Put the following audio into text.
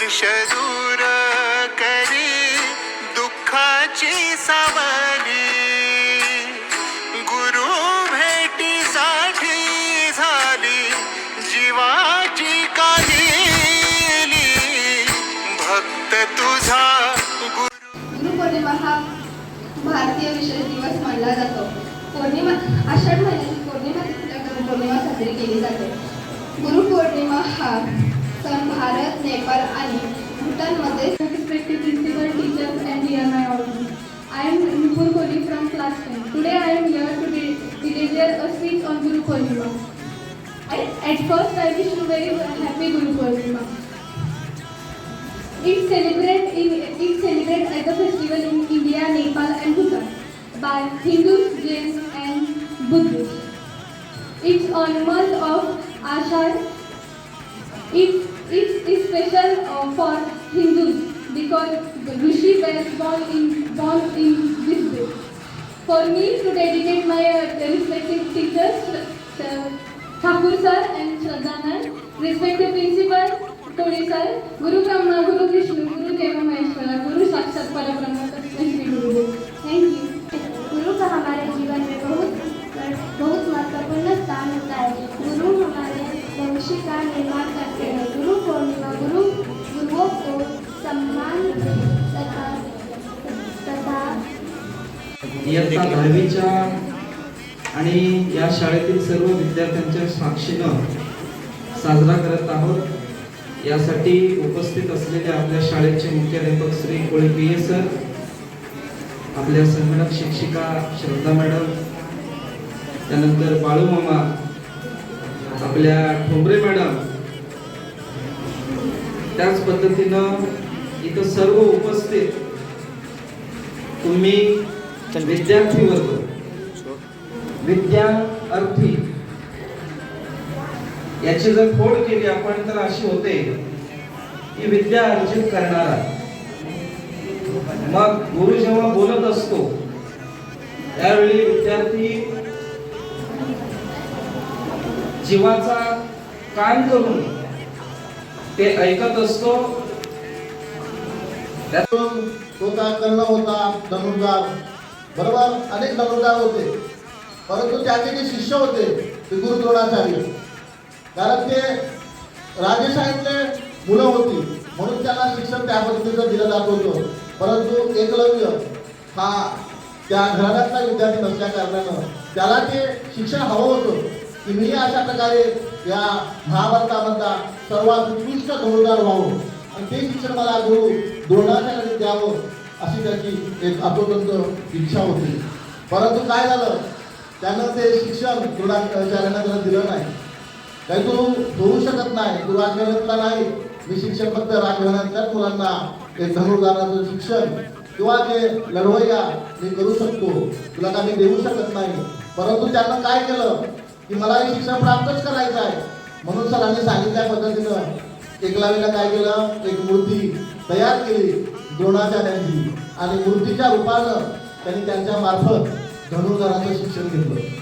वर्ष दूर करी दुःखाची सावली, गुरु भेटीसाठी झाली जीवाची काहिली, भक्त तुझा गुरुपौर्णिमा हा भारतीय विशेष दिवस मानला जातो. आषाढ महिन्यातील पौर्णिमा तिथीला गुरुपौर्णिमा साजरी केली जाते. गुरुपौर्णिमा हा सण भारत, नेपाळ आणि भूटानमध्ये respected principal, teachers and dear my audience. I am Nupur Kohli from class 10. Today I am here to deliver a speech on Guru Purnima. At first I wish you very happy Guru Purnima. It's celebrated as a festival in India, Nepal and Bhutan by Hindus, Jains and Buddhists. It's on month of Ashad. It's special for Hindus because Rishi were born in this day. For me to dedicate my respected teachers, Thakur sir and Shraddha ma'am, respected principal, Todi sir, Guru Brahma, Guru Vishnu, Guru Deva Maheshwara, Guru Sakshat Parabrahma Tasmai Shri Gurudev. Thank you. गुरु का हमारे जीवन में बहुत महत्वपूर्ण स्थान होता है. गुरु हमारे भविष्य का निर्माण करते हैं. गुरु पूर्णिमा गुरुओं को सम्मान तथा इयत्ता 10वीच्या आणि या शाळेतील सर्व विद्यार्थ्यांच्या साक्षीनं साजरा करत आहोत. यासाठी उपस्थित असलेले आपल्या शाळेचे मुख्याध्यापक श्री कोळीप्रिय सर, आपल्या संगणक शिक्षिका श्रद्धा मॅडम, त्यानंतर बाळू मामा, आपल्या ठोंबरे मॅडम, त्याच पद्धतीनं इथं सर्व उपस्थित तुम्ही विद्यार्थी वर्ग, विद्यार्थी याची जर फोड केली आपण तर अशी होते की विद्या अर्जित करणारा. मग गुरु जेव्हा बोलत असतो त्यावेळी विद्यार्थी जीवाचा कान करून ते ऐकत असतो. होता कर्ण होता धनुर्धार, बरोबर अनेक धनुर्धार होते, परंतु त्याचे जे शिष्य होते ते गुरु द्रोणाचार्य, कारण ते राजेशाहीतले मुलं होती म्हणून त्यांना शिक्षण त्या पद्धतीचं दिलं जात होतं. परंतु एकलव्य हा त्या घराण्यातला विद्यार्थी नसल्या कारणानं त्याला ते शिक्षण हवं होतं की मी अशा प्रकारे या महाभारतामधला सर्वात उत्कृष्ट धनुर्धार व्हावं आणि ते शिक्षण मला गुरु द्रोणाचार्याने द्यावं अशी त्याची एक आतोतंत इच्छा होती. परंतु काय झालं, त्यानं ते शिक्षण द्रोणाचार्यांना त्याला दिलं नाही. काही तू होऊ शकत नाही, तू राजघराण्यातला नाही, मी शिक्षण फक्त राजघराण्यातल्याच मुलांना एक धनुर्धाराचं शिक्षण किंवा जे लढवय्या मी करू शकतो, तुला का मी देऊ शकत नाही. परंतु त्यानं काय केलं की मला हे शिक्षण प्राप्तच करायचं आहे म्हणून सरांनी सांगितल्या पद्धतीनं एकलव्याला काय केलं, एक मूर्ती तयार केली द्रोणाचार्यांची आणि मूर्तीच्या रूपानं त्यांनी त्यांच्या मार्फत धनुर्धाराचं शिक्षण घेतलं.